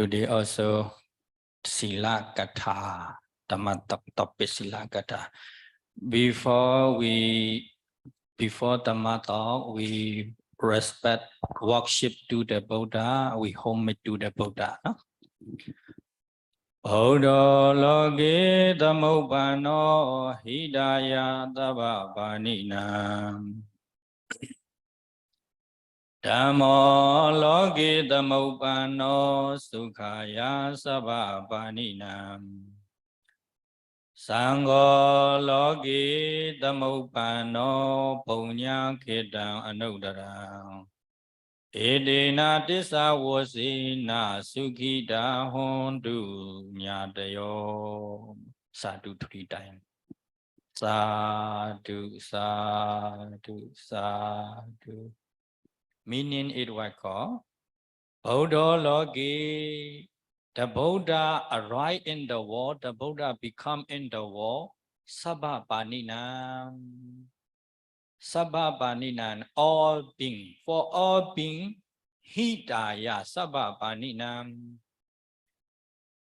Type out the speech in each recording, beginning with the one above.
Today also Sila Katha, topic Sila Katha. Before Dhamma talk, we respect worship to the Buddha, we homage to the Buddha. No? Baudo loge dhammopano hidaya tava paninam. Dhammo loge dhammopano sukhaya sabha paninam. Sangho loge dhammopano punya khedang anudarang. Edena tissa wasina sukhita hontu nyatayo. Sadhu 3 times. Sadhu, sadhu, sadhu. Meaning it was called Buddha Logi. The Buddha arrived in the world, the Buddha become in the world, Sabha Paninam. Sabha Paninam, all being. For all being, Hidaya Sabha Paninam.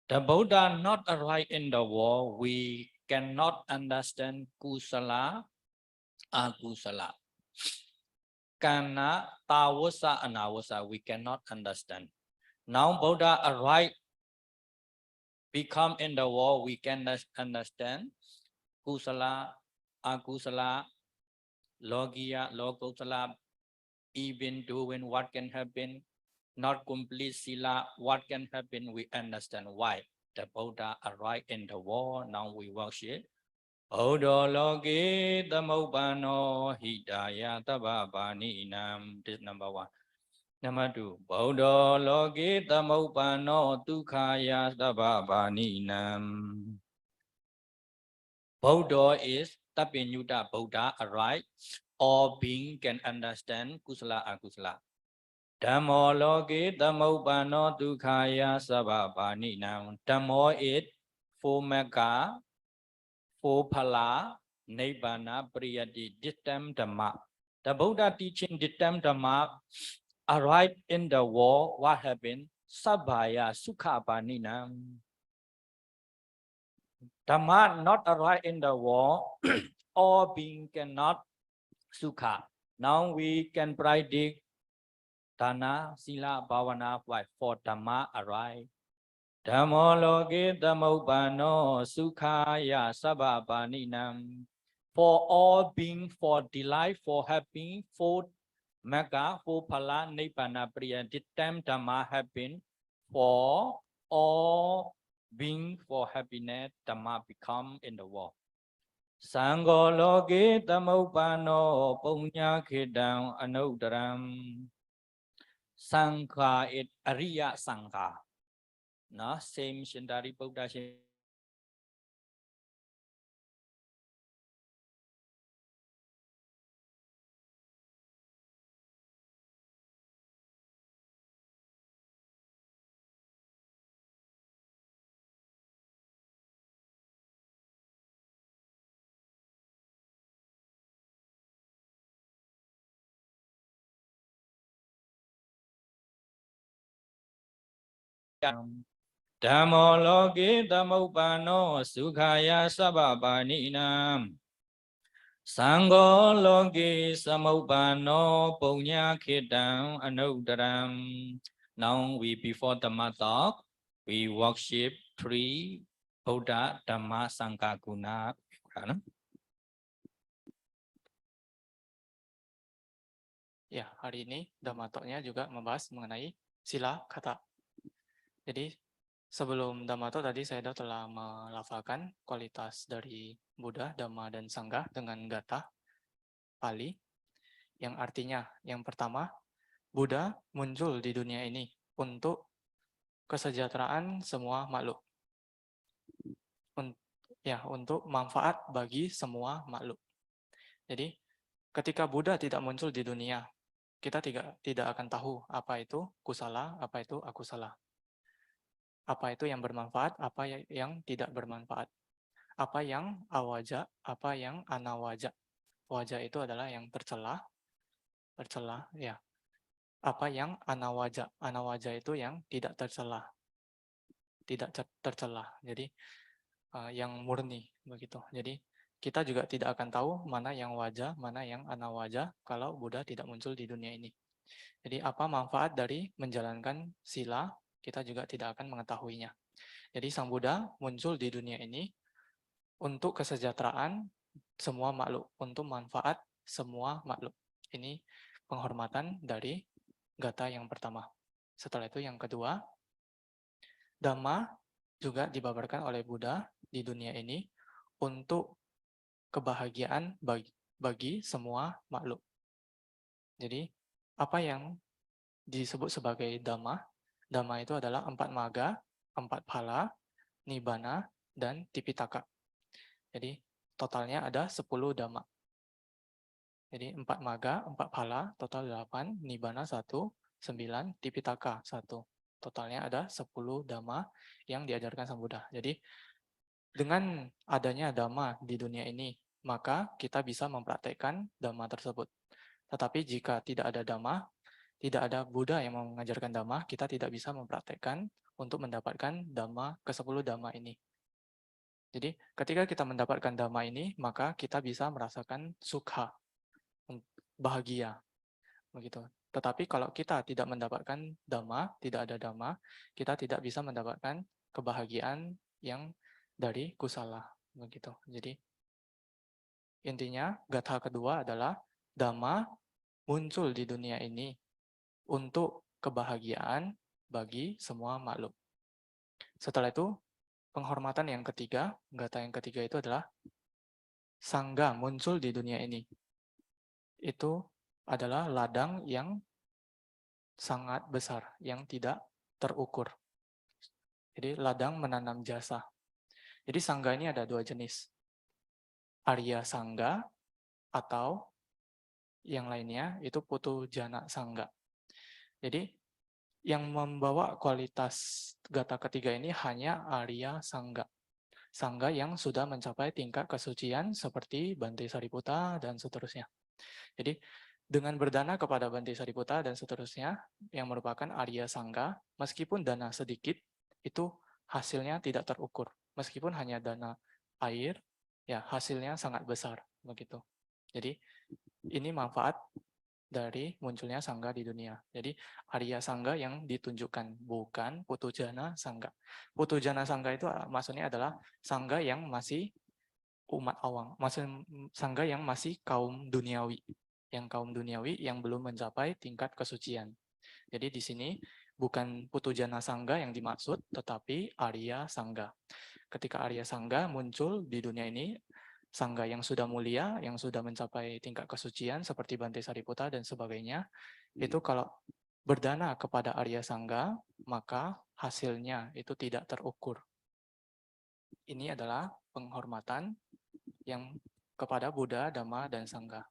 The Buddha not arrived in the world, we cannot understand Kusala, Akusala. Kana, Tawasa, Anawasa, we cannot understand. Now Buddha arrived, become in the world, we can understand Kusala, Akusala, Logia, Logosala, even doing what can happen, not complete Sila, what can happen, we understand why. The Buddha arrived in the world, now we worship. Buddha Logi Dhammopano Hidaya Tava Paninam. This number 1. Number 2. Buddha Logi Dhammopano Dukhaya Tava Paninam. Buddha is Tapinyuta Buddha arrived. All being can understand Kusala Akusala. Dhammo Logi Dhammopano Dukhaya Tava Paninam. Dhammo is for Mecca. For Phala, Nibbana, Priyati, this time Dhamma. The Buddha teaching this time Dhamma arrived in the world. What happened? Sabhaya Sukha Paninam. Dhamma not arrived in the world. All being cannot Sukha. Now we can predict Dana, Sila, Bhavana, for Dhamma arrive. Dhammo loge dhammopano sukhaya sabha paninam. For all being, for delight, for happy, for Magga, for Phala, Nibbana, Priya. This time Dhamma happen for all being, for happiness, Dhamma become in the world. Sangho loge dhammopano punya khedang anudaram. Sangha it Ariya Sangha. No, same Shindari Buddha. Dhammo loge dhammopano sukhaya sabha paninam. Sangho loge samopano punya khedang anudaram. Now we before Dhamma talk, we worship 3 Buddha, Dhamma, Sangha, Guna. Ya, hari ini Dhamma Talk-nya juga membahas mengenai sila kata. Jadi sebelum Dhamma Talk tadi saya telah melafalkan kualitas dari Buddha, Dhamma, dan Sangha dengan gata Pali. Yang artinya yang pertama, Buddha muncul di dunia ini untuk kesejahteraan semua makhluk. Untuk manfaat bagi semua makhluk. Jadi ketika Buddha tidak muncul di dunia, kita tidak akan tahu apa itu kusala, apa itu akusala. Apa itu yang bermanfaat, apa yang tidak bermanfaat. Apa yang awaja, apa yang anawaja. Waja itu adalah yang tercela ya. Apa yang anawaja, anawaja itu yang tidak tercela. tidak tercelah. Jadi yang murni begitu. Jadi kita juga tidak akan tahu mana yang wajah, mana yang anawajah kalau Buddha tidak muncul di dunia ini. Jadi apa manfaat dari menjalankan sila, kita juga tidak akan mengetahuinya. Jadi Sang Buddha muncul di dunia ini untuk kesejahteraan semua makhluk, untuk manfaat semua makhluk. Ini penghormatan dari gata yang pertama. Setelah itu yang kedua, Dhamma juga dibabarkan oleh Buddha di dunia ini untuk kebahagiaan bagi semua makhluk. Jadi apa yang disebut sebagai Dhamma? Dhamma itu adalah 4 maga, 4 phala, nibbana, dan tipitaka. Jadi totalnya ada 10 Dhamma. Jadi 4 maga, 4 phala, total 8, nibbana 1, 9, tipitaka 1. Totalnya ada 10 Dhamma yang diajarkan Sang Buddha. Jadi dengan adanya Dhamma di dunia ini, maka kita bisa mempraktekkan Dhamma tersebut. Tetapi jika tidak ada Dhamma, tidak ada Buddha yang mengajarkan Dhamma, kita tidak bisa mempraktekkan untuk mendapatkan Dhamma ke-10 Dhamma ini. Jadi ketika kita mendapatkan Dhamma ini, maka kita bisa merasakan sukha, bahagia. Begitu. Tetapi kalau kita tidak mendapatkan Dhamma, tidak ada Dhamma, kita tidak bisa mendapatkan kebahagiaan yang dari kusala. Begitu. Jadi intinya gatha kedua adalah Dhamma muncul di dunia ini untuk kebahagiaan bagi semua makhluk. Setelah itu, penghormatan yang ketiga, gatha yang ketiga itu adalah Sangga muncul di dunia ini. Itu adalah ladang yang sangat besar, yang tidak terukur. Jadi ladang menanam jasa. Jadi Sangga ini ada 2 jenis. Arya Sangga atau yang lainnya itu Putu Jana Sangga. Jadi yang membawa kualitas gatha ketiga ini hanya Arya Sangga. Sangga yang sudah mencapai tingkat kesucian seperti Bante Sariputta dan seterusnya. Jadi dengan berdana kepada Bante Sariputta dan seterusnya yang merupakan Arya Sangga, meskipun dana sedikit, itu hasilnya tidak terukur. Meskipun hanya dana air, ya hasilnya sangat besar begitu. Jadi ini manfaat dari munculnya sangga di dunia. Jadi Arya Sangga yang ditunjukkan, bukan Putujana Sangga. Putujana Sangga itu maksudnya adalah sangga yang masih umat awam, maksud sangga yang masih kaum duniawi, yang belum mencapai tingkat kesucian. Jadi di sini bukan Putujana Sangga yang dimaksud, tetapi Arya Sangga. Ketika Arya Sangga muncul di dunia ini, Sangga yang sudah mulia, yang sudah mencapai tingkat kesucian seperti Bante Sariputta dan sebagainya, itu kalau berdana kepada Arya Sangga, maka hasilnya itu tidak terukur. Ini adalah penghormatan yang kepada Buddha, Dhamma, dan Sangha.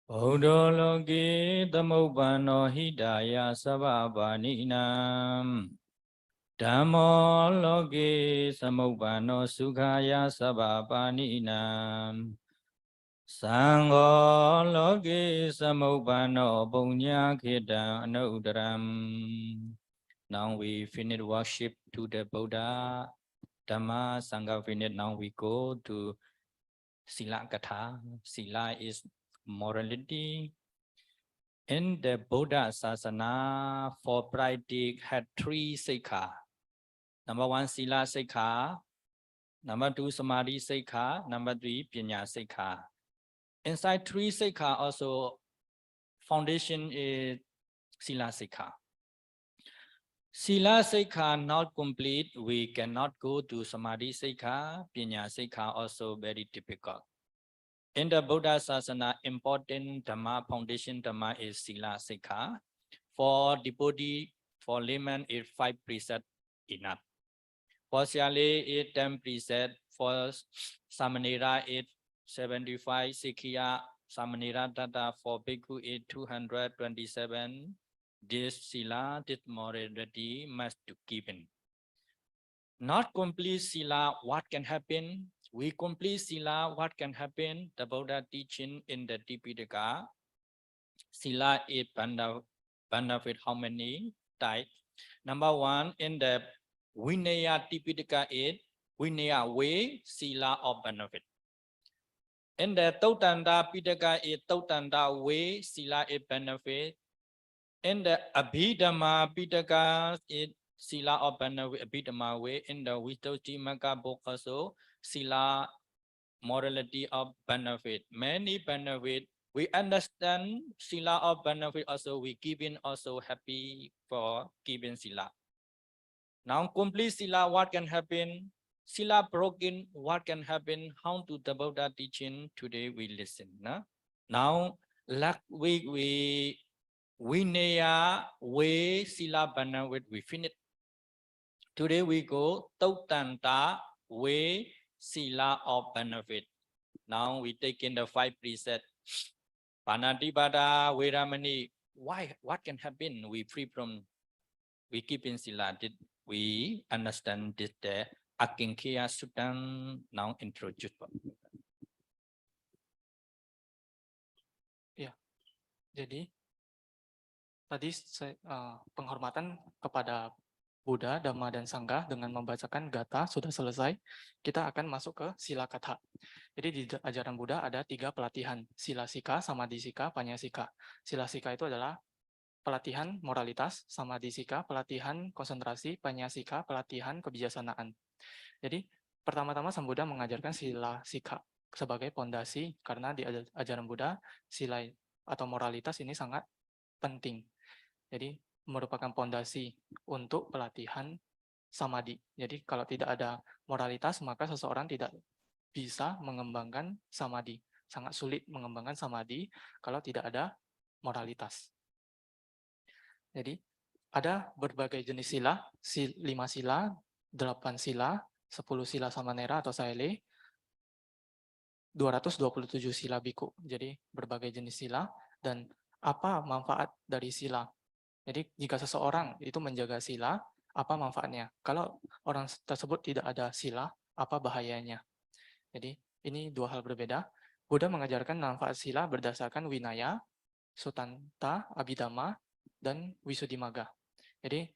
Buddha loki tamubbano hidaya sabbabaninam Dhammo loki samubbano sukhaya sabbabaninam Sangho loki samubbano punya khita anudaram. Now we finish worship to the Buddha, Dhamma, Sangha finish. Now we go to Sila Katha. Sila is morality. In the Buddha Sasana, for practice had 3 Sikha. Number 1, Sila Sikha. Number 2, Samadhi Sikha. Number 3, Panya Sikha. Inside 3 Sikha also, foundation is Sila Sikha. Sila Sikha not complete, we cannot go to Samadhi Sikha. Panya Sikha also very difficult. In the Buddha Sasana, important Dhamma, foundation Dhamma is Sila Sikha. For devotee, for layman, is 5 precepts enough. For Siale, is 10 precepts. For Samanera, is 75. Sikhiya, Samanera Tata, for Bhikkhu, is 227. This Sila, this morality must be given. Not complete Sila, what can happen? We complete Sila, what can happen? The Buddha teaching in the Tipitaka. Sila is benefit how many types? Number one, in the Vinaya Tipitaka 8, Vinaya way, sila of benefit. In the Tautanda Pitaka 8, Tautanda way, sila a benefit. In the Abhidhamma Pitaka 8, sila of benefit, Abhidhamma way. In the Visuddhimagga book also, sila morality of benefit. Many benefit. We understand sila of benefit also. We keeping also happy for keeping sila. Now complete sila, what can happen? Sila broken, what can happen? How to the Buddha teaching today we listen. Now last week we Vinaya way sila benefit we finish. Today we go Tautanta way sila of benefit. Now we take in the 5 precepts. Panatipata, Veramani. Why? What can happen? We free from. We keep in sila. Did we understand this? The Akinkya Suttan now introduced. Ya, jadi tadi penghormatan kepada Buddha, Dhamma, dan Sangha dengan membacakan Gatha sudah selesai. Kita akan masuk ke sila kata. Jadi di ajaran Buddha ada 3 pelatihan, sila sika, samadhisika, panyasika. Sila sika itu adalah pelatihan moralitas, samadhisika, pelatihan konsentrasi, panyasika, pelatihan kebijaksanaan. Jadi pertama-tama Sang Buddha mengajarkan sila sika sebagai pondasi karena di ajaran Buddha sila atau moralitas ini sangat penting. Jadi merupakan pondasi untuk pelatihan samadhi. Jadi kalau tidak ada moralitas maka seseorang tidak bisa mengembangkan samadhi. Sangat sulit mengembangkan samadhi kalau tidak ada moralitas. Jadi ada berbagai jenis sila, 5 sila, 8 sila, 10 sila samanera atau saele, 227 sila biku. Jadi berbagai jenis sila dan apa manfaat dari sila. Jadi jika seseorang itu menjaga sila, apa manfaatnya? Kalau orang tersebut tidak ada sila, apa bahayanya? Jadi ini 2 hal berbeda. Buddha mengajarkan manfaat sila berdasarkan Vinaya, Sutanta, Abhidhamma, dan Visuddhimagga. Jadi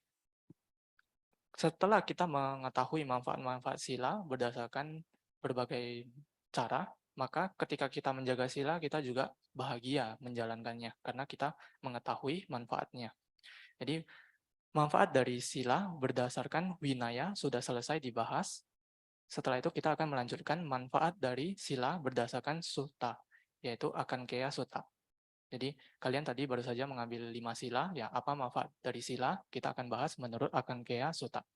setelah kita mengetahui manfaat-manfaat sila berdasarkan berbagai cara, maka ketika kita menjaga sila, kita juga bahagia menjalankannya karena kita mengetahui manfaatnya. Jadi manfaat dari sila berdasarkan Vinaya sudah selesai dibahas. Setelah itu kita akan melanjutkan manfaat dari sila berdasarkan Sutta, yaitu Akankeya Sutta. Jadi kalian tadi baru saja mengambil 5 sila, ya apa manfaat dari sila? Kita akan bahas menurut Akankeya Sutta.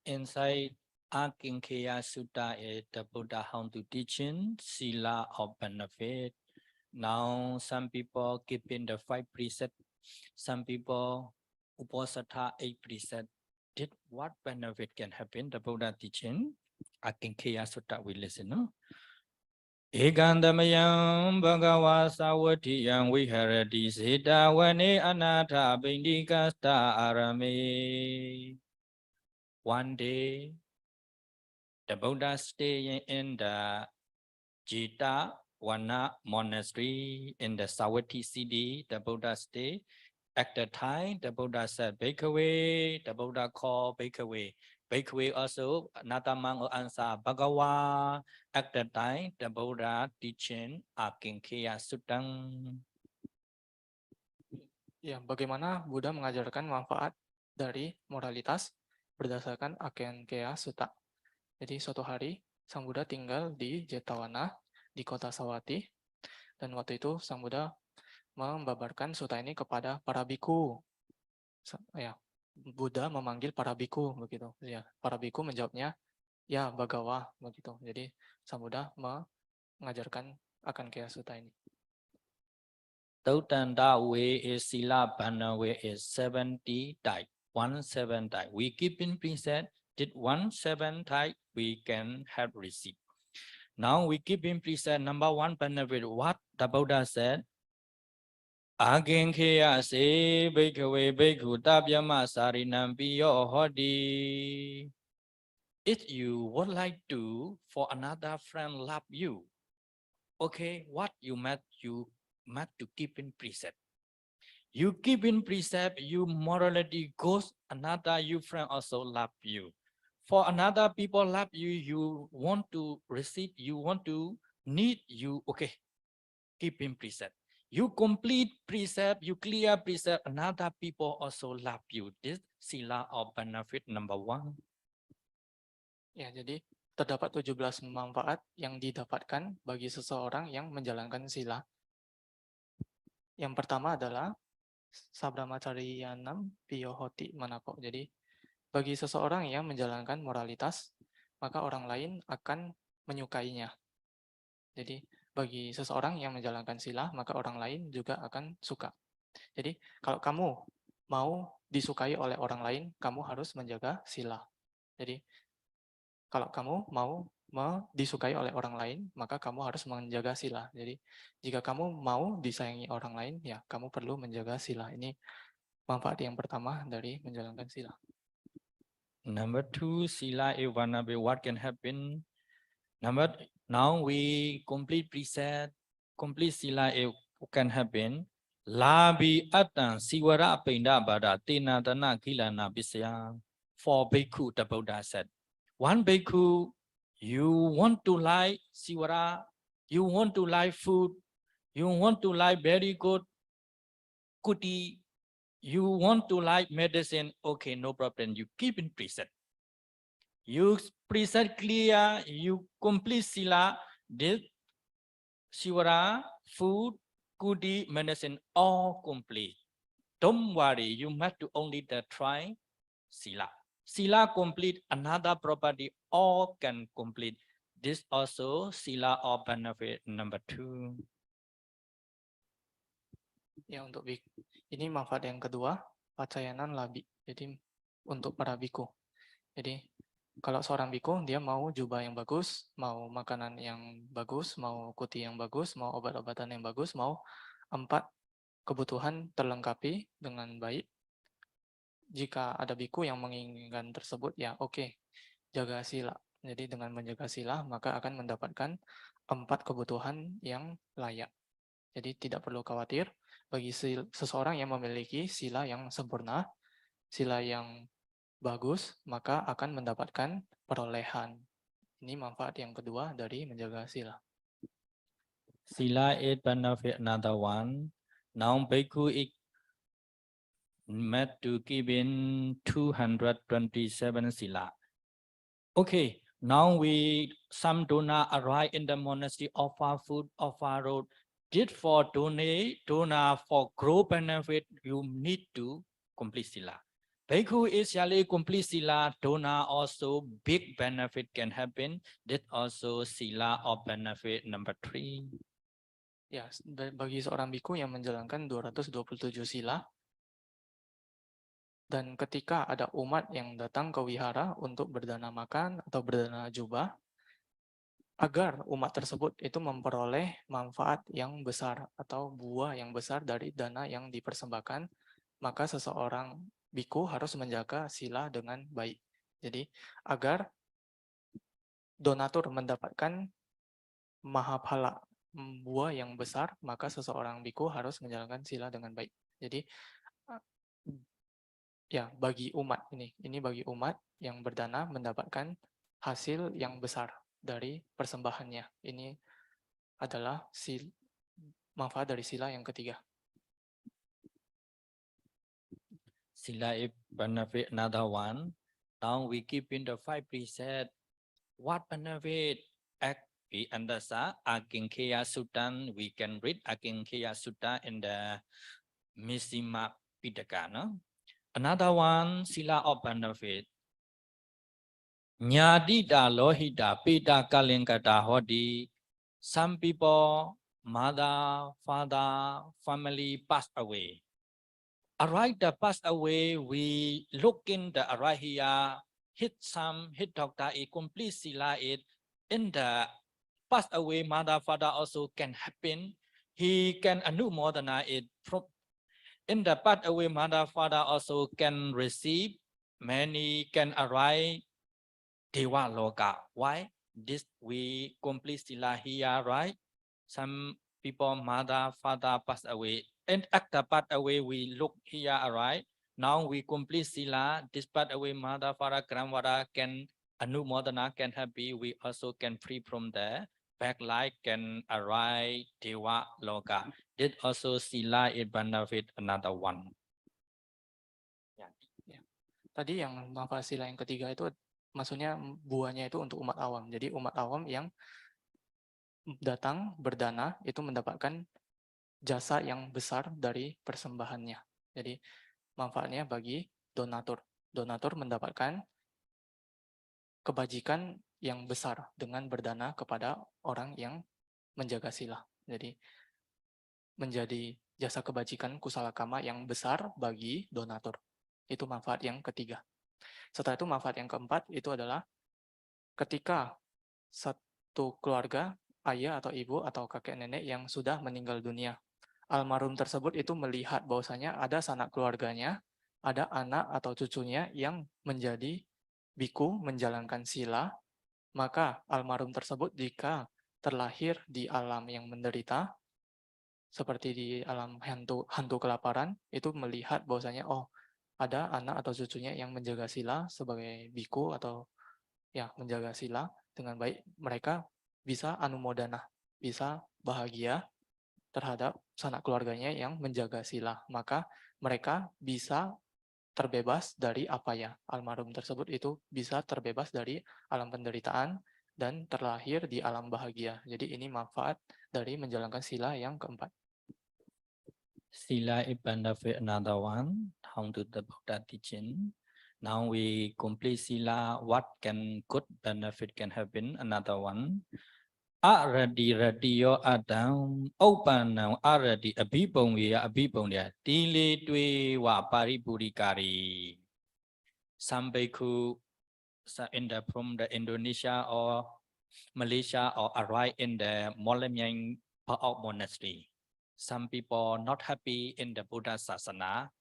Inside Akankeya Sutta is the Buddha how to teaching sila of benefit. Now some people keeping the 5 precepts. Some people Uposatha 8 precepts. Did what benefit can happen? The Buddha teaching Akankeya Sutta we listen. No? Ekandamayam Bhagava Savatiyam Viharati Siddha Vane Anatha Bindikasta Arame. One day, the Buddha staying in the Jita Wana monastery in the Savatthi city. The Buddha stay. At the time, the Buddha said, Bhikkhave, the Buddha called Bhikkhave. Bhikkhave also, another monk will answer, Bhagawa. At the time, the Buddha teaching Akankeya Suttan. Ya, bagaimana Buddha mengajarkan manfaat dari moralitas berdasarkan Akankeya Sutta. Jadi suatu hari, Sang Buddha tinggal di Jetawana, di kota Savatthi. Dan waktu itu Sang Buddha membabarkan sutta ini kepada para biku. Ya, Buddha memanggil para biku begitu. Ya, para biku menjawabnya, ya Bhagawa begitu. Jadi Sang Buddha mengajarkan Akankeya Sutta ini. Tautanda way is sila bhana way is 70 type. 17 type. We keep in preset. Did 17 type we can have received. Now we keep in preset number 1 benefit. What the Buddha said? Akankeya se bhikkhave bhikkhu tapyama sarinam piyo hodi. If you would like to for another friend love you, okay, what you must to keep in preset. You keep in precept, you morality goes, another you friend also love you. For another people love you, you want to receive, you want to need you, okay, keep in precept. You complete precept, you clear precept, another people also love you. This sila of benefit number 1. Ya, jadi terdapat 17 manfaat yang didapatkan bagi seseorang yang menjalankan sila. Yang pertama adalah Sabramacariyanam Piyohoti Manako. Jadi bagi seseorang yang menjalankan moralitas, maka orang lain akan menyukainya. Jadi bagi seseorang yang menjalankan sila, maka orang lain juga akan suka. Jadi kalau kamu mau disukai oleh orang lain, kamu harus menjaga sila. Jadi kalau kamu mau disukai oleh orang lain, maka kamu harus menjaga sila. Jadi jika kamu mau disayangi orang lain, ya kamu perlu menjaga sila. Ini manfaat yang pertama dari menjalankan sila. Number 2, sila evanabe, what can happen? Now we complete preset, complete sila can happen. Labi atan siwara apinda bada tina dana kilana bisya. For bhikkhu, the Buddha said. One bhikkhu, you want to like siwara, you want to like food, you want to like very good kuti, you want to like medicine, okay, no problem, you keep in preset. You preset clear, you complete sila, this siwara, food, kuti, medicine, all complete. Don't worry, you must to only the try sila. Sila complete another property, all can complete. This also sila of benefit number 2. Ya, untuk ini manfaat yang kedua, pacayanan labi. Jadi untuk para biku. Jadi kalau seorang biku dia mau jubah yang bagus, mau makanan yang bagus, mau kuti yang bagus, mau obat-obatan yang bagus, mau 4 kebutuhan terlengkapi dengan baik. Jika ada biku yang menginginkan tersebut, ya oke, jaga sila. Jadi dengan menjaga sila, maka akan mendapatkan 4 kebutuhan yang layak. Jadi tidak perlu khawatir bagi seseorang yang memiliki sila yang sempurna, sila yang bagus, maka akan mendapatkan perolehan. Ini manfaat yang kedua dari menjaga sila. Sila is benefit another one. Now bhikkhu is meant to give in 227 sila. Okay, now some donor arrive in the monastery, offer food, offer road. Did for donor for grow benefit, you need to complete sila. Bhikkhu is usually complete sila, donor also big benefit can happen. That also sila of benefit number 3. Ya, bagi seorang biku yang menjalankan 227 sila, dan ketika ada umat yang datang ke wihara untuk berdana makan atau berdana jubah, agar umat tersebut itu memperoleh manfaat yang besar atau buah yang besar dari dana yang dipersembahkan, maka seseorang biku harus menjaga sila dengan baik. Jadi agar donatur mendapatkan mahaphala, buah yang besar, maka seseorang biku harus menjalankan sila dengan baik. Jadi ya bagi umat ini bagi umat yang berdana mendapatkan hasil yang besar dari persembahannya. Ini adalah manfaat dari sila yang ketiga. Sila is benefit another one. Now we keep in the 5 preset. What benefit? Andasa Akinkeya Sutta. We can read Akinkeya Sutta in the Missima Pitaka. No? Another one, sila of benefit. Nyadita lohita pita kalinkata hodi. Some people, mother, father, family passed away. Arrive the passed away, we look in the arrive here, hit doctor, it complete sila it. In the passed away, mother, father also can happen. He can anumodana it. In the passed away, mother, father also can receive. Many can arrive Dewa Loka. Why? This we complete sila here, right? Some people, mother, father pass away. And after pass away, we look here, alright. Now we complete sila. This pass away, mother, father, grandmother can anumodana, can happy. We also can free from there. Back life can arrive dewa loka. This also sila it benefit another one. Tadi yang manfaat sila yang ketiga itu maksudnya buahnya itu untuk umat awam. Jadi umat awam yang datang berdana itu mendapatkan jasa yang besar dari persembahannya. Jadi manfaatnya bagi donatur. Donatur mendapatkan kebajikan yang besar dengan berdana kepada orang yang menjaga sila. Jadi menjadi jasa kebajikan kusala kama yang besar bagi donatur. Itu manfaat yang ketiga. Setelah itu manfaat yang keempat itu adalah ketika satu keluarga, ayah atau ibu atau kakek nenek yang sudah meninggal dunia, almarhum tersebut itu melihat bahwasanya ada sanak keluarganya, ada anak atau cucunya yang menjadi biku menjalankan sila, maka almarhum tersebut jika terlahir di alam yang menderita, seperti di alam hantu kelaparan, itu melihat bahwasanya oh ada anak atau cucunya yang menjaga sila sebagai biku atau ya menjaga sila dengan baik, mereka bisa anumodana, bisa bahagia terhadap sanak keluarganya yang menjaga sila. Maka mereka bisa terbebas dari apa ya, almarhum tersebut itu bisa terbebas dari alam penderitaan dan terlahir di alam bahagia. Jadi ini manfaat dari menjalankan sila yang keempat. Sila it benefit another one. How to the Buddha teaching. Now we complete sila. What can good benefit can happen? Another one. Already radio adam open now already abibong ya tili twi wa paripurikari. Sampai ku in the from the Indonesia or Malaysia or arrive in the Molemyang monastery. Some people not happy in the Buddha Sasana,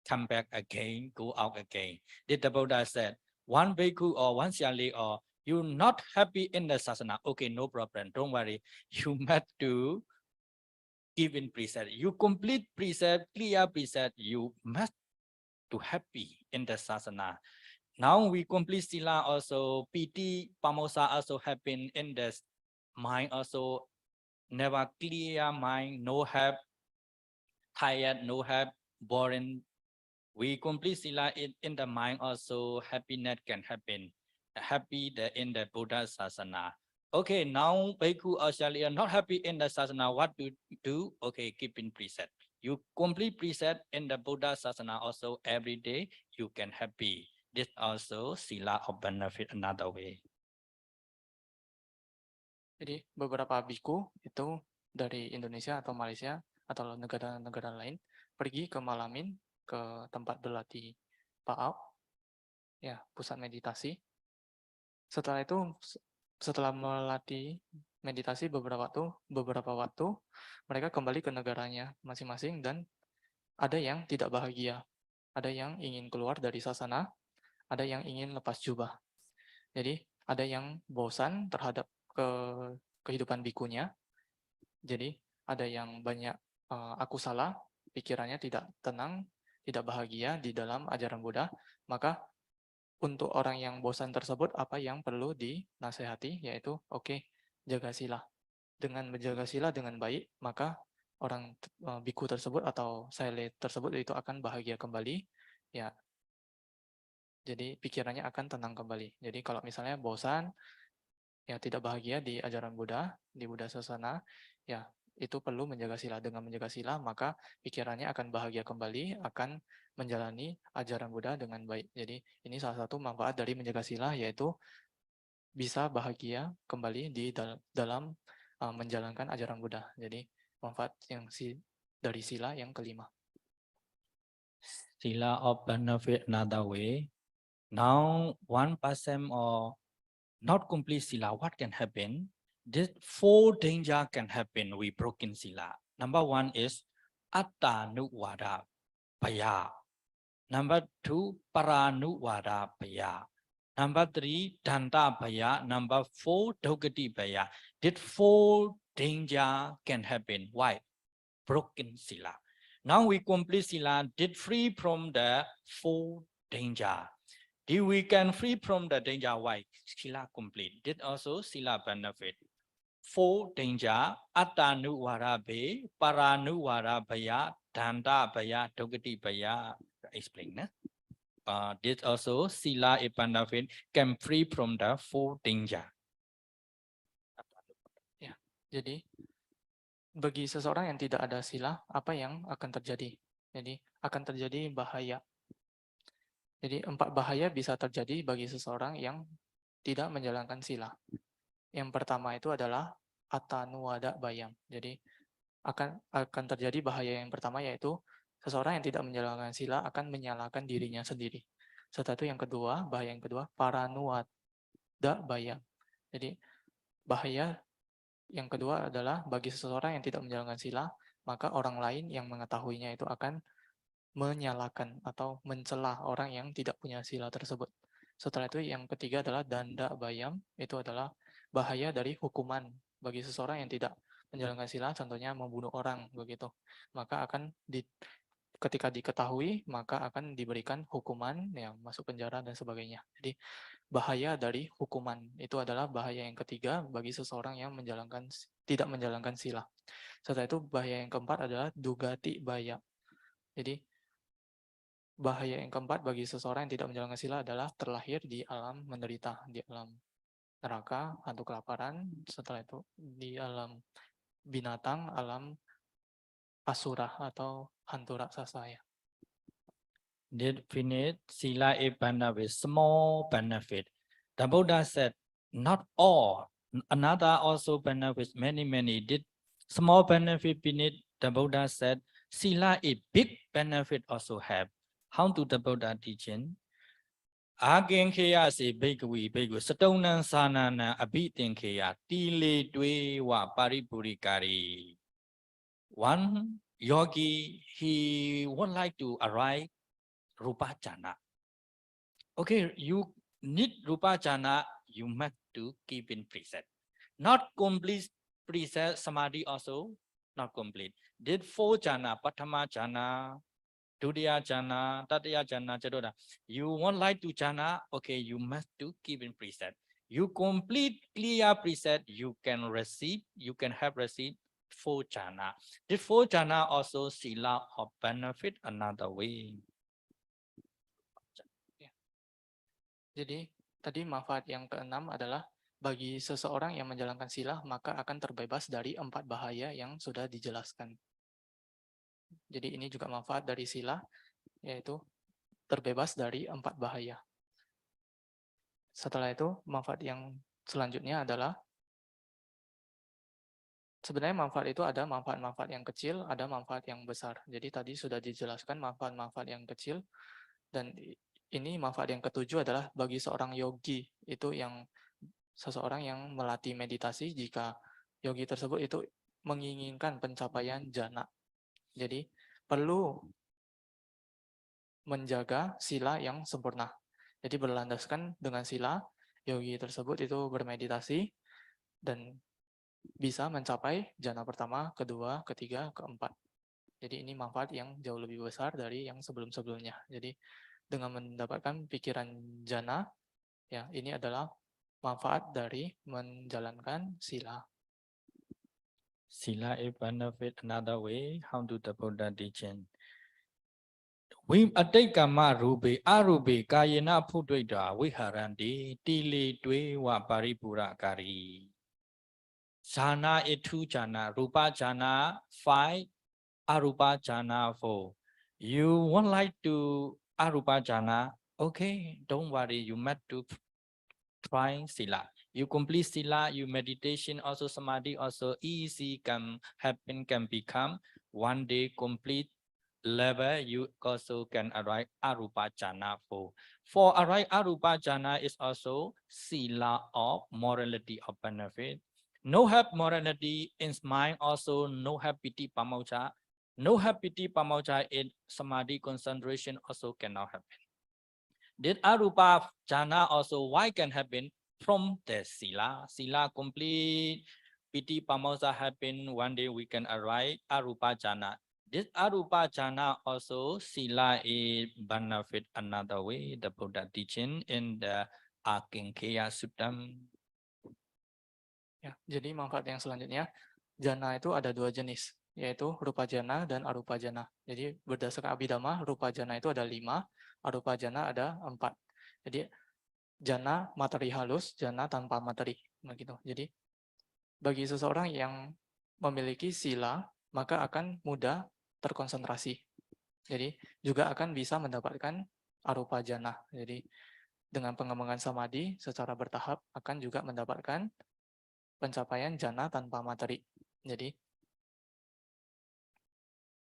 come back again, go out again. Did the Buddha said, one bhikkhu or one shyali or you not happy in the Sasana? Okay, no problem, don't worry. You have to give in precept. You complete precept, clear precept, you must to happy in the Sasana. Now we complete sila also, piti, pamosa also happen in the mind also, never clear mind, no have tired, no have boring. We complete sila in the mind also, happiness can happen. Happy in the Buddha Sasana. Okay, now bhikkhu or shyali are not happy in the Sasana. What to do? Okay, keep in preset. You complete preset in the Buddha Sasana also every day. You can happy. This also sila of benefit another way. Jadi beberapa biku itu dari Indonesia atau Malaysia atau negara-negara lain pergi ke Malamin, ke tempat berlatih Pa'au, ya pusat meditasi. Setelah itu, setelah melatih meditasi beberapa waktu, mereka kembali ke negaranya masing-masing dan ada yang tidak bahagia, ada yang ingin keluar dari sasana, ada yang ingin lepas jubah. Jadi ada yang bosan terhadap kehidupan bikunya. Jadi ada yang banyak aku salah, pikirannya tidak tenang, tidak bahagia di dalam ajaran Buddha. Maka untuk orang yang bosan tersebut, apa yang perlu dinasehati yaitu jaga sila. Dengan menjaga sila dengan baik, maka orang biku tersebut atau saile tersebut itu akan bahagia kembali. Ya, jadi pikirannya akan tenang kembali. Jadi kalau misalnya bosan, ya tidak bahagia di ajaran Buddha, di Buddha Sasana, ya itu perlu menjaga sila. Dengan menjaga sila, maka pikirannya akan bahagia kembali, akan menjalani ajaran Buddha dengan baik. Jadi ini salah satu manfaat dari menjaga sila, yaitu bisa bahagia kembali di dalam menjalankan ajaran Buddha. Jadi manfaat yang dari sila yang kelima. Sila of benefit another way. Now 1% or not complete sila, what can happen? This 4 danger can happen with broken sila. Number 1 is attanuwada bhaya. Number 2, paranuwada bhaya. Number 3, danta bhaya. Number 4, dogati bhaya. Did 4 danger can happen? Why? Broken sila. Now we complete sila. Did free from the 4 danger. Did we can free from the danger? Why? Sila complete. Did also sila benefit. 4 danger. Attanuwara be, paranuwara baya, danda baya, dogati baya. Explain. Did also sila a benefit can free from the 4 danger. Ya, jadi bagi seseorang yang tidak ada sila, apa yang akan terjadi? Jadi akan terjadi bahaya. Jadi 4 bahaya bisa terjadi bagi seseorang yang tidak menjalankan sila. Yang pertama itu adalah atanuwada bayam. Jadi akan terjadi bahaya yang pertama yaitu seseorang yang tidak menjalankan sila akan menyalahkan dirinya sendiri. Setelah itu yang kedua, bahaya yang kedua, paranuwada bayam. Jadi bahaya yang kedua adalah bagi seseorang yang tidak menjalankan sila, maka orang lain yang mengetahuinya itu akan menyalahkan atau mencela orang yang tidak punya sila tersebut. Setelah itu yang ketiga adalah danda bayam, itu adalah bahaya dari hukuman bagi seseorang yang tidak menjalankan sila, contohnya membunuh orang begitu. Maka akan ketika diketahui maka akan diberikan hukuman yang masuk penjara dan sebagainya. Jadi bahaya dari hukuman itu adalah bahaya yang ketiga bagi seseorang yang tidak menjalankan sila. Setelah itu bahaya yang keempat adalah dugati baya. Jadi bahaya yang keempat bagi seseorang yang tidak menjalankan sila adalah terlahir di alam menderita, di alam neraka, hantu kelaparan, setelah itu di alam binatang, alam asura atau hantu raksasa ya. Did finish sila a benefit, small benefit. The Buddha said, not all. Another also benefits many. Did small benefit finish? The Buddha said, sila a big benefit also have. How do the Buddha teaching? Agen kaya si bhikkhvi satonan sanana abitin kaya tile dwe wa paripurikari. One yogi, he would like to arrive Rupa Jhana. Okay, you need Rupa Jhana, you must to keep in preset. Not complete preset, samadhi also not complete. Did 4 jhana, Patama jhana, Dutiya jhana, Tatiya jhana, Chaturanga. You want like to jhana, okay, you must to keep in preset. You complete clear preset, you can have received 4 jhana. Did 4 jhana also sila or benefit another way? Jadi tadi manfaat yang keenam adalah bagi seseorang yang menjalankan sila maka akan terbebas dari 4 bahaya yang sudah dijelaskan. Jadi ini juga manfaat dari sila yaitu terbebas dari 4 bahaya. Setelah itu manfaat yang selanjutnya adalah sebenarnya manfaat itu ada manfaat-manfaat yang kecil, ada manfaat yang besar. Jadi tadi sudah dijelaskan manfaat-manfaat yang kecil dan ini manfaat yang ketujuh adalah bagi seorang yogi itu yang seseorang yang melatih meditasi jika yogi tersebut itu menginginkan pencapaian jana. Jadi perlu menjaga sila yang sempurna. Jadi berlandaskan dengan sila, yogi tersebut itu bermeditasi dan bisa mencapai jana pertama, kedua, ketiga, keempat. Jadi ini manfaat yang jauh lebih besar dari yang sebelum-sebelumnya. Jadi dengan mendapatkan pikiran jana, ya ini adalah manfaat dari menjalankan sila. Sila a benefit another way. How do the Buddha teaching? We atikama rubi arubi kayena pudweda viharanti tili dwe wa paripura kari. Jhana itu jhana, rupa jhana 5, arupa jhana 4. You want like to arupa jhana? Okay, don't worry, you must to try sila. You complete sila, you meditation also samadhi also easy can happen, can become one day complete level. You also can arrive arupa jhana 4. For arrive arupa jhana is also sila of morality of benefit. No have morality in mind, also no have piti pamaucha. No have piti pamaucha in samadhi concentration also cannot happen. Did arupa jhana also why can happen? From the sila complete, piti pamosa happen, one day we can arrive arupa jhana. This arupa jhana also sila is benefit another way, the Buddha teaching in the Akinkeya Suttam. Ya, jadi manfaat yang selanjutnya, jana itu ada dua jenis, yaitu rupa jana dan arupa jana. Jadi berdasarkan Abhidhamma, rupa jana itu ada 5, arupa jana ada 4. Jadi jana materi halus, jana tanpa materi, begitu. Jadi bagi seseorang yang memiliki sila, maka akan mudah terkonsentrasi. Jadi juga akan bisa mendapatkan arupa jana. Jadi dengan pengembangan samadhi secara bertahap akan juga mendapatkan pencapaian jana tanpa materi. Jadi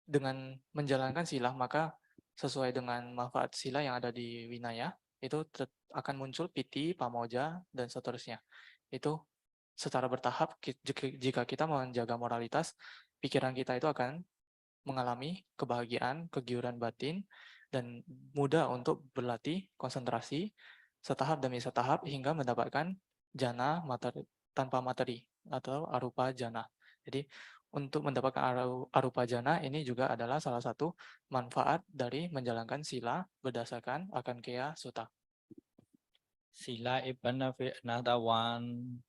dengan menjalankan sila, maka sesuai dengan manfaat sila yang ada di Winaya, itu akan muncul piti, pamoja, dan seterusnya. Itu secara bertahap, jika kita menjaga moralitas, pikiran kita itu akan mengalami kebahagiaan, kegiuran batin, dan mudah untuk berlatih konsentrasi setahap demi setahap hingga mendapatkan jana tanpa materi atau arupa jana. Jadi untuk mendapatkan arupa jana ini juga adalah salah satu manfaat dari menjalankan sila berdasarkan Akankeya Sutta. Sila is benefit another one.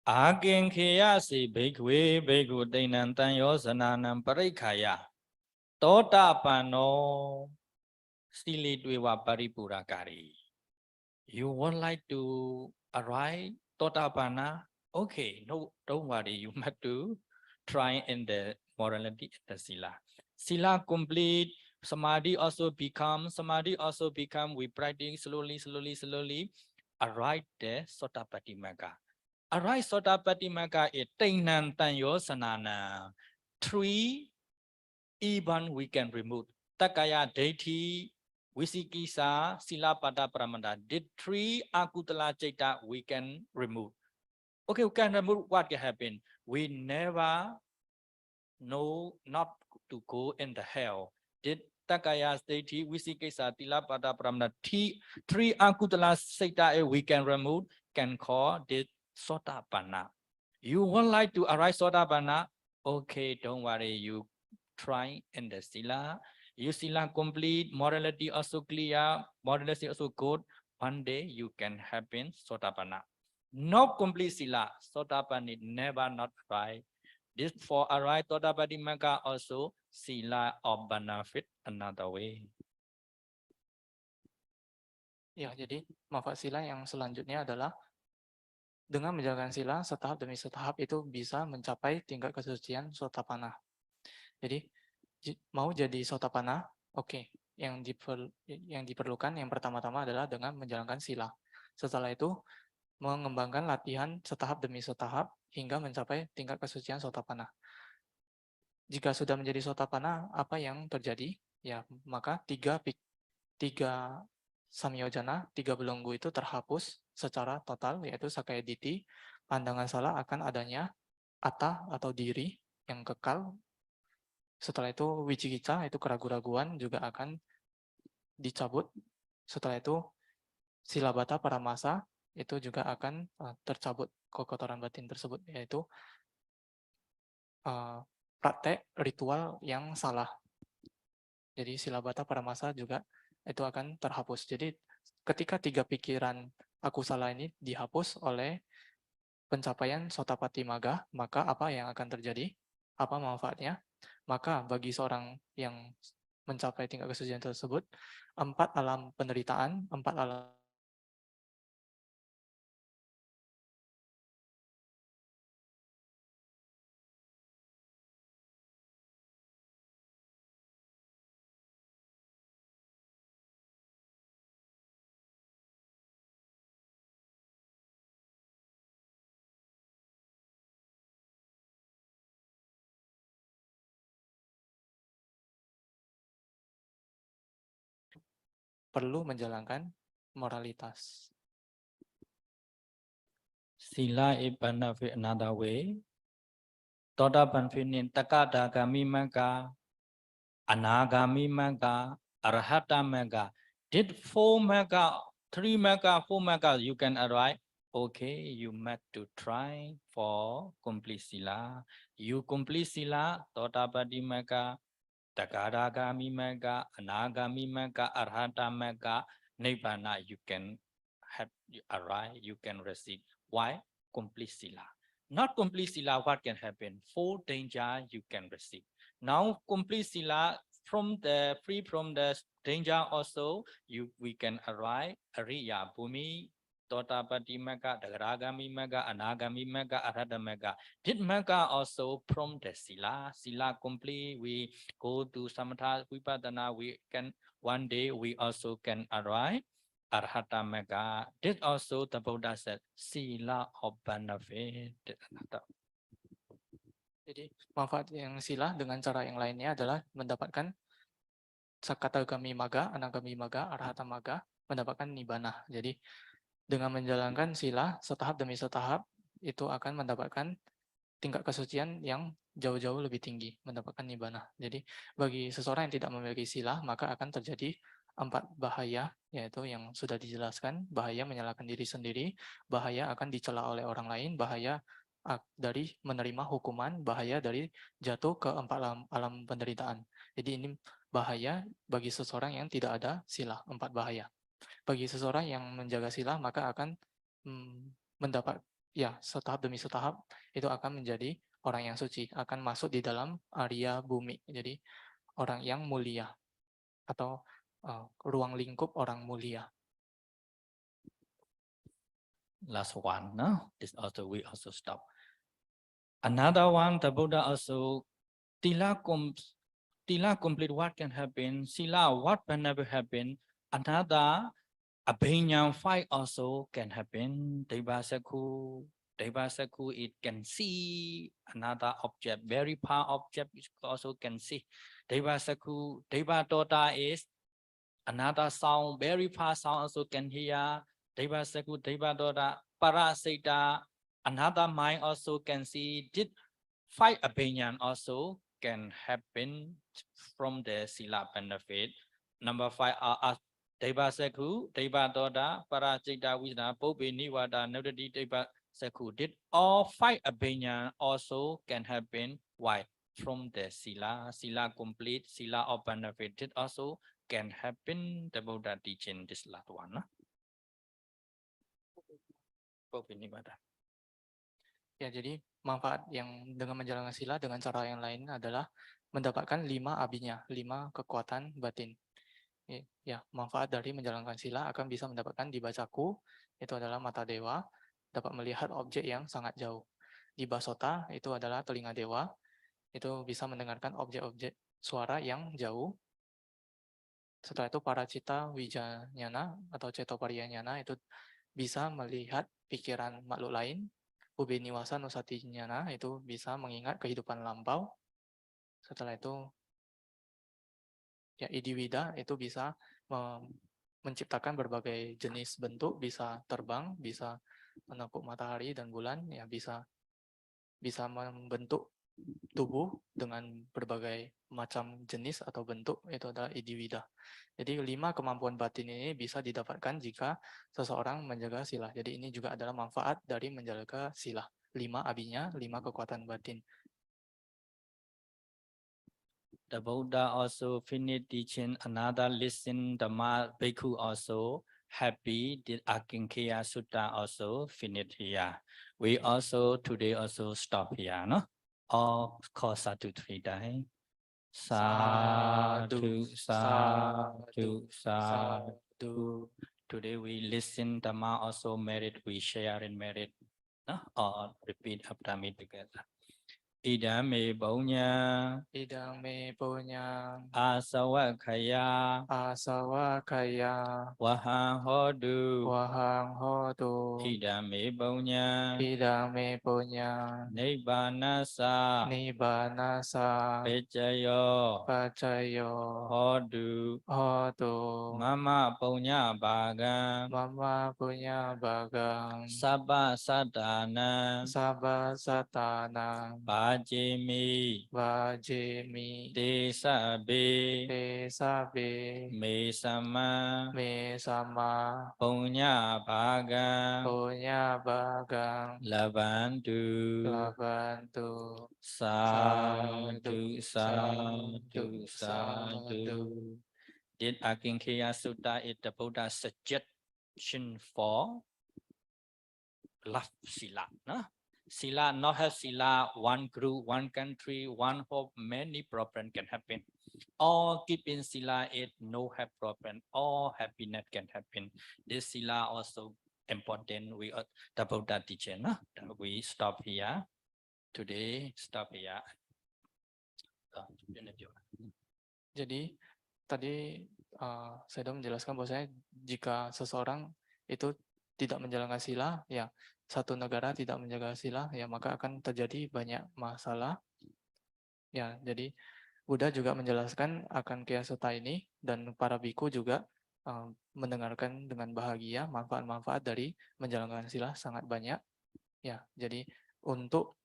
Akinkeya si bhikkhve bhikkhu tainan tanyo sananam parikhaya. Tota pano sili dwewa paripurakari. You would like to arrive Totapana? Okay, no, don't worry. You must to try in the morality and the sila. Sila complete. Samadhi also become. We practice slowly. Arrive the Sotapati Magga. Arrive Sotapati Magga is Tainan Tanyo Sanana. 3 even we can remove. Takaya Deity. Visikisa, Silapada Pramana. Did 3 Akutala Chaita we can remove. Okay, we can remove what can happen. We never know not to go in the hell. Did Takaya State Visikisa Tilapada Pramana 3 Akutala Chaita we can remove, can call this Sotapana. You would like to arrive Sotapana? Okay, don't worry, you try in the Sila. You sila complete, morality also clear, morality also good. One day you can happen Sotapanna. Not complete sila, Sotapanna never not right. This for arrive Sotapati Magga also sila of benefit another way. Ya, jadi manfaat sila yang selanjutnya adalah dengan menjalankan sila setahap demi setahap itu bisa mencapai tingkat kesucian Sotapanna. Jadi mau jadi Sotapanna, oke. Yang diperlukan yang pertama-tama adalah dengan menjalankan sila. Setelah itu mengembangkan latihan setahap demi setahap hingga mencapai tingkat kesucian Sotapanna. Jika sudah menjadi Sotapanna, apa yang terjadi? Ya, maka tiga samyojana, 3 belenggu itu terhapus secara total, yaitu Sakaya Ditti, pandangan salah akan adanya atta atau diri yang kekal. Setelah itu wicikicca, itu keraguan-raguan juga akan dicabut. Setelah itu silabata paramasa, itu juga akan tercabut kekotoran batin tersebut, yaitu praktek ritual yang salah. Jadi silabata paramasa juga itu akan terhapus. Jadi ketika 3 pikiran aku salah ini dihapus oleh pencapaian Sotapati Magga, maka apa yang akan terjadi? Apa manfaatnya? Maka bagi seorang yang mencapai tingkat kesucian tersebut, 4 alam penderitaan, 4 alam perlu menjalankan moralitas. Sila is benefit another way. Totapan finin Takadagami Magga, Anagami Magga, Arhata Magga. Did 4 Magga, 3 Magga, 4 Magga you can arrive. Okay, you meant to try for complete sila. You complete sila, Totapati Mega, Takaragami Mega, Anagami Mega, Arhata Mega, Nibbana, you can have arrive, you can receive. Why? Complete sila. Not complete sila, what can happen? Four danger you can receive. Now complete sila from the free from the danger also, we can arrive Ariya Bhumi. Totapati Mega, Dagaragami Mega, Anagami Mega, Arhata Mega. Did Mega also from the Sila complete, we go to Samatha Vipassana, we can, one day we also can arrive Arhata Mega. Did also the Buddha said, Sila of benefit. Jadi manfaat yang sila dengan cara yang lainnya adalah mendapatkan Sakatagami Maga, Anagami Maga, Arhata Maga, mendapatkan Nibbana. Jadi dengan menjalankan sila setahap demi setahap itu akan mendapatkan tingkat kesucian yang jauh-jauh lebih tinggi, mendapatkan Nibbana. Jadi bagi seseorang yang tidak memiliki sila maka akan terjadi 4 bahaya, yaitu yang sudah dijelaskan, bahaya menyalahkan diri sendiri, bahaya akan dicela oleh orang lain, bahaya dari menerima hukuman, bahaya dari jatuh ke 4 alam penderitaan. Jadi ini bahaya bagi seseorang yang tidak ada sila, 4 bahaya. Bagi seseorang yang menjaga sila maka akan mendapat ya setahap demi setahap itu akan menjadi orang yang suci, akan masuk di dalam Arya Bumi. Jadi orang yang mulia atau ruang lingkup orang mulia. Last one, no? This also we also stop. Another one, the Buddha also Tila complete what can happen, Sila what can never happen. Another Abhinyam 5 also can happen. Devasaku, it can see another object, very far object, which also can see. Devasaku, Devadota is another sound, very far sound also can hear. Devasaku, Devadota, Parasita, another mind also can see. Did 5 opinion also can happen from the Sila benefit. Number 5 are Deva Sekhu, Deva Doda, Parajita Wisna, Pobe Niwada, Nodadi Deva Sekhu. Did all 5 opinion also can happen? Why? From the Sila complete, Sila of benefit. It also can happen. The Buddha teaching this last one. Pobe Niwada. Ya, jadi manfaat yang dengan menjalankan sila dengan cara yang lain adalah mendapatkan 5 abinya, 5 kekuatan batin. Ya, manfaat dari menjalankan sila akan bisa mendapatkan dibacaku, itu adalah mata dewa, dapat melihat objek yang sangat jauh. Di basota, itu adalah telinga dewa, itu bisa mendengarkan objek-objek suara yang jauh. Setelah itu paracita wijanyana atau cetopariyanyana itu bisa melihat pikiran makhluk lain. Ubeniwasa nusatinyana itu bisa mengingat kehidupan lampau. Setelah itu ya idiwida itu bisa menciptakan berbagai jenis bentuk, bisa terbang, bisa menekuk matahari dan bulan, ya bisa membentuk tubuh dengan berbagai macam jenis atau bentuk, itu adalah idiwida. Jadi 5 kemampuan batin ini bisa didapatkan jika seseorang menjaga sila. Jadi ini juga adalah manfaat dari menjaga sila. 5 abinya, 5 kekuatan batin. The Buddha also finished teaching another lesson. The Bhikkhu also happy. The Akinkeya Sutta also finished here. We also today also stop here, no? All call sadhu 3 times. Sadhu, sadhu, sadhu. Today we listen Dhamma also merit. We share in merit. No? Or repeat after me together. Idame Baunya. Idame punya Asawakaya. asawakaya Wahang Hodu. wahang hotu Idame Baunya. idame punya Nibbanasa. nibbanasa Pecayo. pacayo Hodu. hotu Mama Baunya Baga. mama punya bagang Sabba Sadana. sabba satana Vajimi Vajemi Desabe Tesabe Mesama Mesama Punya Bhaga Punya Bagang Labantu Labantu Sadhu Sadhu Sadhu Sadhu. Did Akinkeya Sutta is the Buddha's suggestion for love sila. No? Sila not have sila, one group, one country, one hope, many problems can happen. All keep in sila, it no have problem, all happiness can happen. This sila also important. We are the Buddha teaching. No? We stop here. Today, stop here. Jadi tadi saya sudah menjelaskan bahwasanya jika seseorang itu tidak menjalankan sila, ya satu negara tidak menjaga sila, ya maka akan terjadi banyak masalah. Ya, jadi Buddha juga menjelaskan akan Kiya Sutta ini dan para biku juga mendengarkan dengan bahagia manfaat-manfaat dari menjalankan sila sangat banyak. Ya, jadi untuk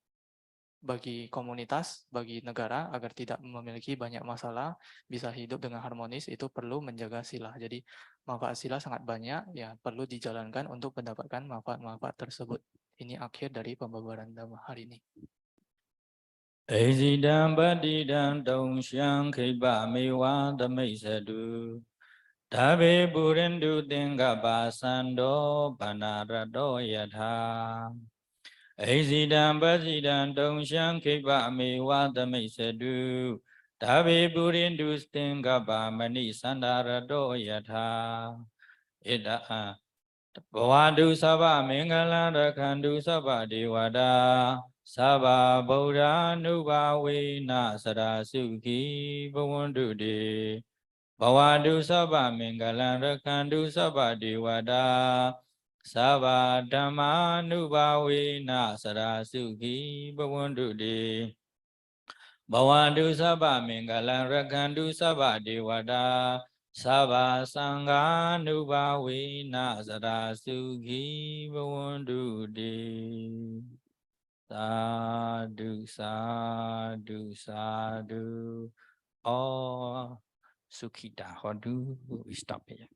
bagi komunitas, bagi negara agar tidak memiliki banyak masalah, bisa hidup dengan harmonis, itu perlu menjaga sila. Jadi manfaat sila sangat banyak, ya perlu dijalankan untuk mendapatkan manfaat-manfaat tersebut. Ini akhir dari pembabaran Dhamma hari ini. Ezidam badidam dongsyang khiba mewa damaisadu. Tabe burendu tingga basando banarado yadha. Ezidam badidam dongsyang khiba mewa damaisadu. Tabe burendu tingga bamani sandarado yadha. Ida Bhavadu Sabha Mingala Rakhandu Sabha Devada Sabha Buddha Nubhavena Sarasukhi Bhavantu De Bhavadu Sabha Mingala Rakhandu Sabha Devada Sabha Dhamma Nubhavena Sarasukhi Bhavantu De Bhavantu Sabha Mingala Rakhantu Sabha Devada Sabha Sangha Nubhavena Sarasukhi Bhavantu De. Sadhu, sadhu, sadhu. Oh, Sukhita Hodu. We stop here.